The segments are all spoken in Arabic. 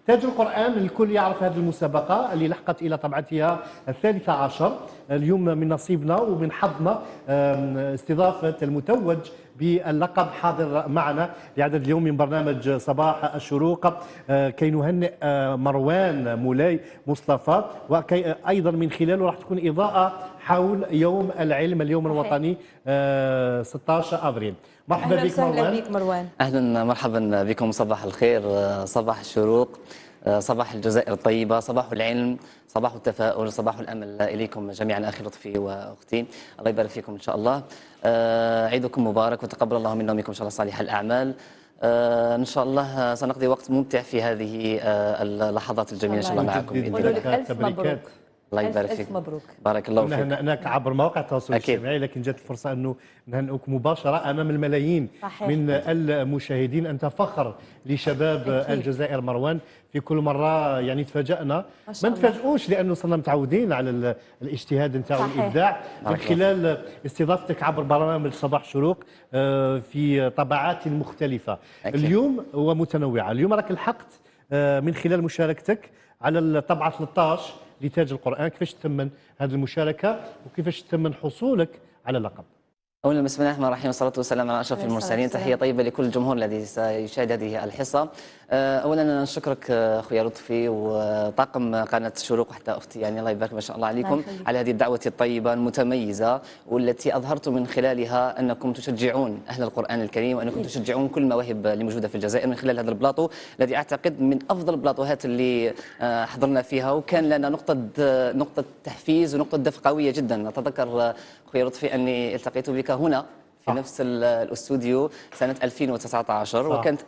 تاج القرآن الكل يعرف هذه المسابقة اللي لحقت إلى طبعتها الثالثة عشر. اليوم من نصيبنا ومن حظنا استضافة المتوج باللقب حاضر معنا لعدد اليوم من برنامج صباح الشروق، كي نهنئ مروان مولاي مصطفى، وأيضا من خلاله راح تكون إضاءة حول يوم العلم، اليوم الوطني 16 أبريل. مرحبا بك مروان. أهلا بك مروان. أهلا مرحبا بكم، صباح الخير، صباح الشروق، صباح الجزائر الطيبة، صباح العلم، صباح التفاؤل، صباح الأمل إليكم جميعا أخي لطفي وأختي، الله يبارك فيكم إن شاء الله. عيدكم مبارك وتقبل الله منا ومنكم إن شاء الله صالح الأعمال. إن شاء الله سنقضي وقت ممتع في هذه اللحظات الجميلة إن شاء الله معكم بإذن الله. الله. ألف مبروك. الله يبارك فيك. مبروك. بارك الله فيك. كنا هناك عبر مواقع التواصل الاجتماعي، لكن جات الفرصه انه نهنئوك مباشره امام الملايين من المشاهدين. انت فخر لشباب الجزائر مروان. في كل مره يعني تفاجئنا، ما نتفاجئوش لانه صرنا متعودين على الاجتهاد نتاعو والابداع من خلال استضافتك عبر برامج صباح شروق في طبعات مختلفه. اليوم ومتنوعه. اليوم راك لحقت من خلال مشاركتك على الطبعه 13 لتاج القرآن. كيفاش تثمن هذه المشاركة وكيفاش تثمن حصولك على اللقب؟ أولا بسم الله الرحمن الرحيم والصلاة والسلام على أشرف المرسلين. تحية طيبة لكل الجمهور الذي سيشاهد هذه الحصة. أولا أنا نشكرك أخويا لطفي وطاقم قناة الشروق وحتى أختي، يعني الله يبارك ما شاء الله عليكم على هذه الدعوة الطيبة المتميزة، والتي أظهرتم من خلالها أنكم تشجعون أهل القرآن الكريم وأنكم تشجعون كل المواهب اللي موجودة في الجزائر من خلال هذا البلاطو الذي أعتقد من أفضل البلاطوهات اللي حضرنا فيها، وكان لنا نقطة تحفيز ونقطة دفع قوية جدا. أتذكر أخويا لطفي أني التقيت بك هنا في نفس الاستوديو سنة 2019 وكانت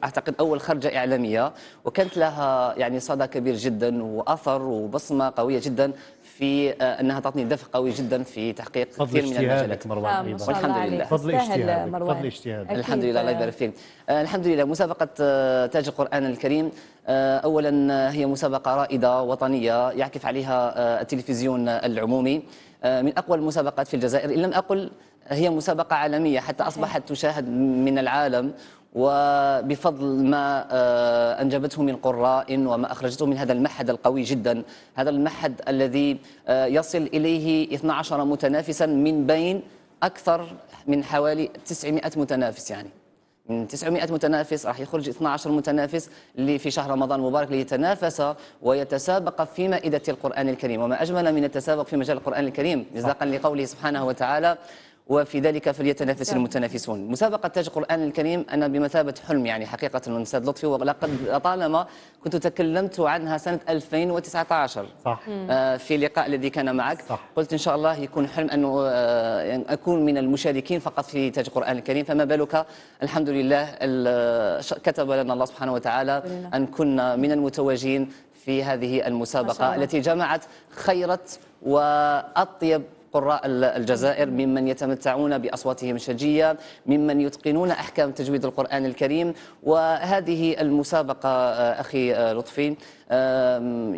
أعتقد أول خرجة إعلامية، وكانت لها يعني صدى كبير جدا وأثر وبصمة قوية جدا في أنها تعطيني دفع قوي جدا في تحقيق كثير من المجالات. والحمد لله. فضل اجتهادك. الحمد لله، الله يبارك فيك. الحمد لله. مسابقة تاج القرآن الكريم أولا هي مسابقة رائدة وطنية يعكف عليها التلفزيون العمومي، من أقوى المسابقات في الجزائر، إن لم أقل هي مسابقة عالمية حتى أصبحت تشاهد من العالم، وبفضل ما أنجبته من قراء وما أخرجته من هذا المعهد القوي جدا. هذا المعهد الذي يصل إليه 12 متنافسا من بين أكثر من حوالي 900 متنافس، يعني من 900 متنافس راح يخرج 12 متنافس اللي في شهر رمضان المبارك ليتنافس ويتسابق في مائدة القرآن الكريم. وما أجمل من التسابق في مجال القرآن الكريم مصداقا لقوله سبحانه وتعالى: وفي ذلك فليتنافس المتنافسون. مسابقة تاج القرآن الكريم أنا بمثابة حلم يعني حقيقة من أستاذ لطفي، ولقد طالما كنت تكلمت عنها سنة 2019 في اللقاء الذي كان معك. قلت إن شاء الله يكون حلم أنه أكون من المشاركين فقط في تاج القرآن الكريم، فما بالك الحمد لله كتب لنا الله سبحانه وتعالى أن كنا من المتوجين في هذه المسابقة التي جمعت خيرة وأطيب قراء الجزائر، ممن يتمتعون بأصواتهم الشجية، ممن يتقنون أحكام تجويد القرآن الكريم. وهذه المسابقة أخي لطفي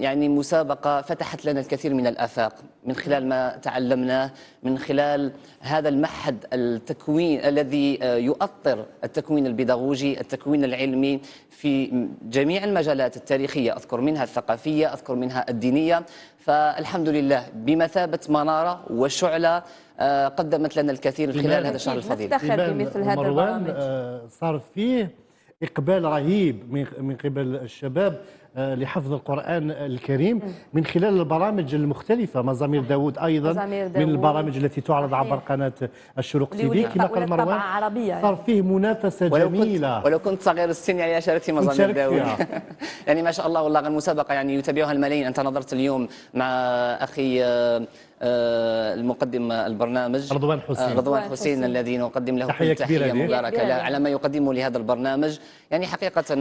يعني مسابقة فتحت لنا الكثير من الآفاق من خلال ما تعلمناه من خلال هذا المعهد التكوين الذي يؤطر التكوين البيداغوجي، التكوين العلمي في جميع المجالات التاريخية، أذكر منها الثقافية، أذكر منها الدينية. فالحمد لله بمثابة منارة وشعلة قدمت لنا الكثير من خلال هذا الشهر الفضيل. نفتخر بمثل هذا البرامج. صار فيه إقبال رهيب من قبل الشباب لحفظ القرآن الكريم من خلال البرامج المختلفة. مزامير داود أيضا من البرامج التي تعرض عبر قناة الشروق تي في كما قال مروان. صار فيه منافسة جميلة. ولو كنت صغير السن يعني شاركت في مزامير داود يعني ما شاء الله والله المسابقة يعني يتابعها الملايين. أنت نظرت اليوم مع أخي المقدم البرنامج رضوان حسين الذي نقدم له كل تحية مباركة على ما يقدمه لهذا البرنامج. يعني حقيقة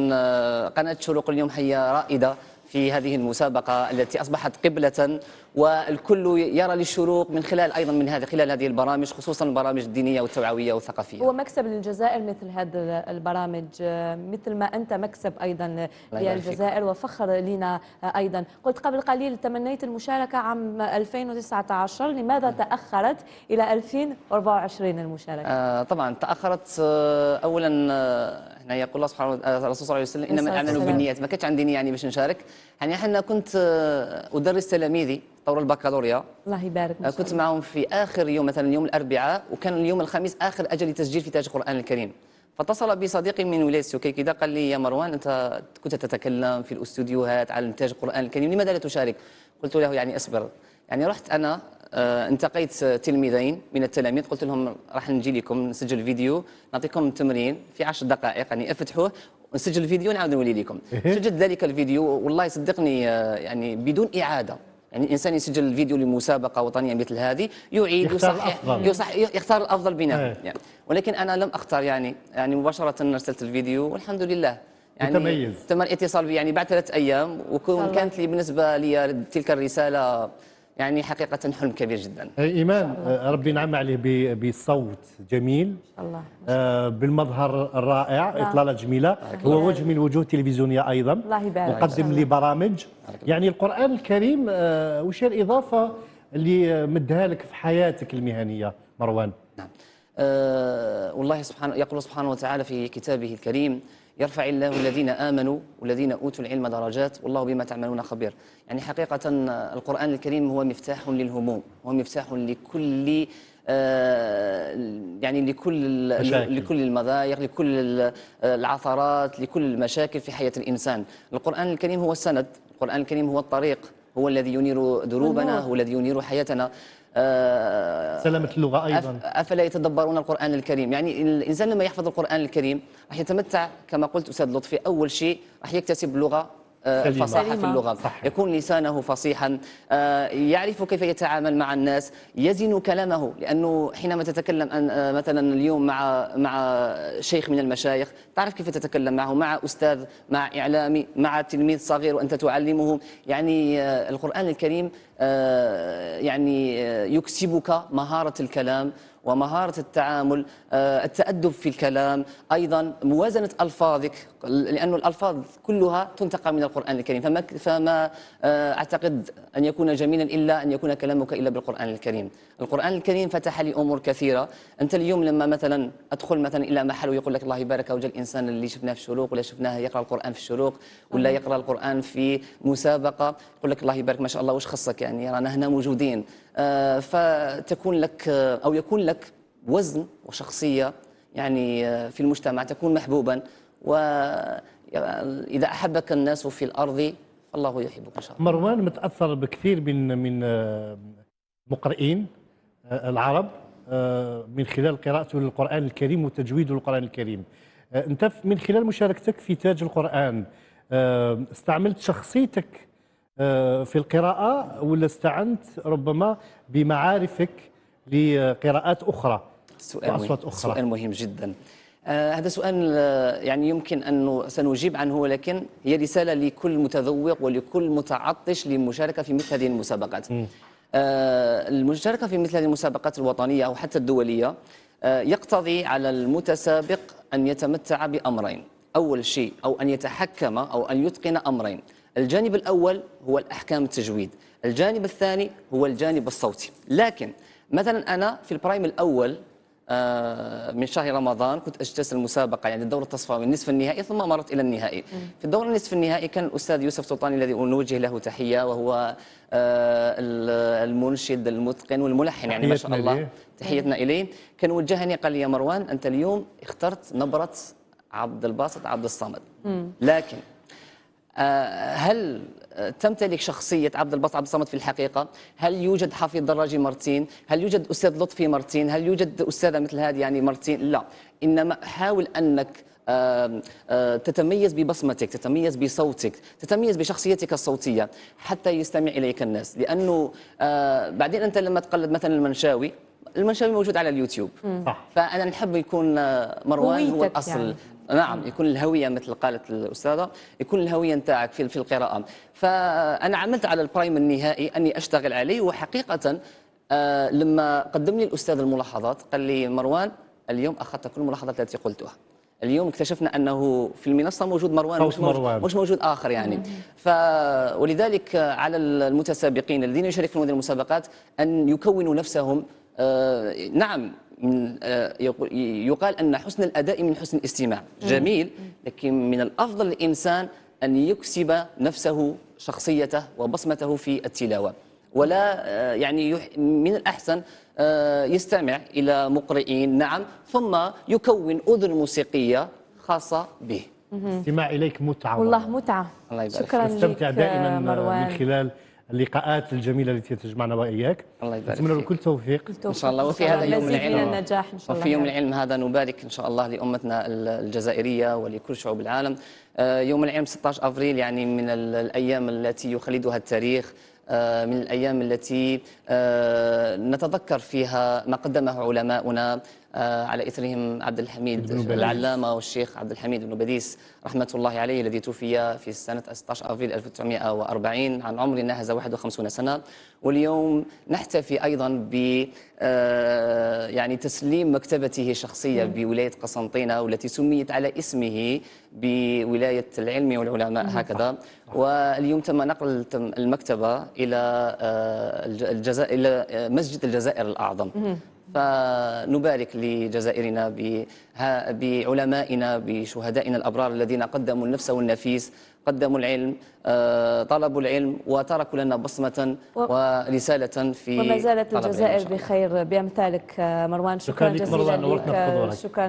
قناة شروق اليوم هي رائدة في هذه المسابقة التي أصبحت قبلة، والكل يرى للشروق من خلال أيضا من خلال هذه البرامج، خصوصا البرامج الدينية والتوعوية والثقافية. هو مكسب للجزائر مثل هذه البرامج، مثل ما أنت مكسب أيضا للجزائر وفخر لنا أيضا. قلت قبل قليل تمنيت المشاركة عام 2019، لماذا تأخرت إلى 2024 المشاركة؟ طبعا تأخرت أولا احنا يقول الله سبحانه وتعالى الرسول صلى الله عليه وسلم انما الاعمال بالنيات، ما كانتش عندي نيه يعني باش نشارك. يعني احنا كنت ادرس تلاميذي طور البكالوريا، الله يبارك. كنت معهم في اخر يوم مثلا يوم الاربعاء، وكان اليوم الخميس اخر اجل لتسجيل في تاج القران الكريم. فاتصل بي صديقي من ولايه سوكي كذا، قال لي يا مروان انت كنت تتكلم في الاستوديوهات على انتاج القران الكريم، لماذا لا تشارك؟ قلت له يعني اصبر. يعني رحت انا انتقيت تلميذين من التلاميذ، قلت لهم راح نجي لكم نسجل فيديو نعطيكم التمرين في 10 دقائق، يعني افتحوه ونسجل الفيديو ونعاود نولي لكم. سجلت ذلك الفيديو والله صدقني يعني بدون اعاده. يعني الانسان يسجل الفيديو لمسابقه وطنيه مثل هذه يعيد يصحح يختار الافضل بينهم يعني. ولكن انا لم اختار يعني مباشره ارسلت الفيديو والحمد لله يعني متميز. تم الاتصال بي يعني بعد 3 ايام، وكانت لي بالنسبه لي تلك الرساله يعني حقيقه حلم كبير جدا. ايمان ربي ينعم عليه بصوت جميل، الله بالمظهر الرائع، اطلاله جميله، هو وجه من الوجوه التلفزيونيه ايضا، الله يبارك، مقدم لي برامج. يعني القران الكريم وش الاضافه اللي مدها لك في حياتك المهنيه مروان؟ نعم. والله يقول سبحانه وتعالى في كتابه الكريم: يرفع الله الذين آمنوا والذين أوتوا العلم درجات والله بما تعملون خبير. يعني حقيقة القرآن الكريم هو مفتاح للهموم، هو مفتاح لكل يعني لكل المضايق، لكل العثرات، لكل المشاكل في حياة الإنسان. القرآن الكريم هو السند، القرآن الكريم هو الطريق، هو الذي ينير دروبنا، هو الذي ينير حياتنا. سلامة اللغة أيضا. أفلا يتدبرون القرآن الكريم؟ يعني الإنسان لما يحفظ القرآن الكريم راح يتمتع كما قلت أستاذ لطفي، أول شيء راح يكتسب لغة الفصاحة في اللغة، يكون لسانه فصيحا، يعرف كيف يتعامل مع الناس، يزن كلامه. لأنه حينما تتكلم مثلا اليوم مع شيخ من المشايخ تعرف كيف تتكلم معه، مع أستاذ، مع إعلامي، مع تلميذ صغير وأنت تعلمه. يعني القرآن الكريم يعني يكسبك مهارة الكلام ومهارة التعامل، التأدب في الكلام، أيضا موازنة ألفاظك، لأن الألفاظ كلها تنتقى من القرآن الكريم. فما أعتقد أن يكون جميلا إلا أن يكون كلامك إلا بالقرآن الكريم. القرآن الكريم فتح لي أمور كثيرة. أنت اليوم لما مثلا أدخل مثلا إلى محل ويقول لك الله يبارك وجه الإنسان اللي شفناه في الشروق ولا شفناه يقرأ القرآن في الشروق ولا يقرأ القرآن في مسابقة، يقول لك الله يبارك ما شاء الله وش خصك، يعني رانا هنا موجودين. فتكون لك أو يكون لك وزن وشخصية يعني في المجتمع، تكون محبوبا، وإذا أحبك الناس في الأرض فالله يحبك إن شاء الله. مروان متأثر بكثير من مقرئين العرب من خلال قراءته للقرآن الكريم وتجويده للقرآن الكريم. أنت من خلال مشاركتك في تاج القرآن استعملت شخصيتك في القراءة ولا استعنت ربما بمعارفك لقراءات أخرى وأصوات أخرى؟ سؤال مهم جدا. هذا سؤال يعني يمكن أن سنجيب عنه، ولكن هي رسالة لكل متذوق ولكل متعطش للمشاركة في مثل هذه المسابقات. المشاركة في مثل هذه المسابقات الوطنية أو حتى الدولية يقتضي على المتسابق أن يتمتع بأمرين. أول شيء أو أن يتحكم أو أن يتقن أمرين. الجانب الأول هو الأحكام التجويد، الجانب الثاني هو الجانب الصوتي. لكن مثلا أنا في البرايم الأول من شهر رمضان كنت أجتاز المسابقة، يعني الدور التصفيوي النصف النهائي ثم مرت إلى النهائي. في الدور النصف النهائي كان الأستاذ يوسف سلطاني الذي نوجه له تحية، وهو المنشد المتقن والملحن يعني ما شاء الله، تحيتنا إليه. كان وجهني قال لي يا مروان أنت اليوم اخترت نبرة عبد الباسط عبد الصمد، لكن هل تمتلك شخصية عبد الباسط عبد الصمد في الحقيقة؟ هل يوجد حفيظ دراجي مرتين؟ هل يوجد أستاذ لطفي مرتين؟ هل يوجد أستاذة مثل هذه يعني مرتين؟ لا، إنما حاول أنك تتميز ببصمتك، تتميز بصوتك، تتميز بشخصيتك الصوتية حتى يستمع إليك الناس. لأنه بعدين أنت لما تقلد مثلا المنشاوي موجود على اليوتيوب، فأنا نحب يكون مروان هو الأصل يعني. نعم، يكون الهوية مثل قالت الأستاذة، يكون الهوية نتاعك في القراءة. فأنا عملت على البرايم النهائي أني أشتغل عليه، وحقيقة لما قدم لي الأستاذ الملاحظات قال لي مروان اليوم أخذت كل الملاحظات التي قلتها. اليوم اكتشفنا أنه في المنصة موجود مروان مش موجود آخر يعني. ولذلك على المتسابقين الذين يشاركون في هذه المسابقات أن يكونوا نفسهم، نعم يقال أن حسن الأداء من حسن الاستماع، جميل، لكن من الأفضل للإنسان أن يكسب نفسه شخصيته وبصمته في التلاوة، ولا يعني من الأحسن يستمع إلى مقرئين، نعم، ثم يكون أذن موسيقية خاصة به. استماع إليك متعة والله متعة. الله يبارك شكرا لك نستمتع دائما مروان. من خلال اللقاءات الجميلة التي تجمعنا وإياك. الله يبارك نتمنى له فيك. كل توفيق إن شاء الله. وفي هذا يوم مزيد من العلم، النجاح إن شاء الله. وفي يوم العلم هذا نبارك إن شاء الله لأمتنا الجزائرية ولكل شعوب العالم. يوم العلم 16 أفريل يعني من الأيام التي يخلدها التاريخ، من الأيام التي نتذكر فيها ما قدمه علماؤنا، على إثرهم عبد الحميد العلامة والشيخ عبد الحميد بن بديس رحمة الله عليه، الذي توفي في سنة 16 أفريل 1940 عن عمر ناهز 51 سنة. واليوم نحتفي أيضا ب يعني تسليم مكتبته الشخصية بولاية قسنطينة، والتي سميت على اسمه بولاية العلم والعلماء هكذا. واليوم تم نقل المكتبة إلى إلى مسجد الجزائر الأعظم. فنبارك لجزائرنا بعلمائنا بشهدائنا الأبرار الذين قدموا النفس والنفيس، قدموا العلم، طلبوا العلم وتركوا لنا بصمة ورسالة في وما زالت الجزائر بخير بأمثالك مروان. شكرا جزيلا لك. شكرا.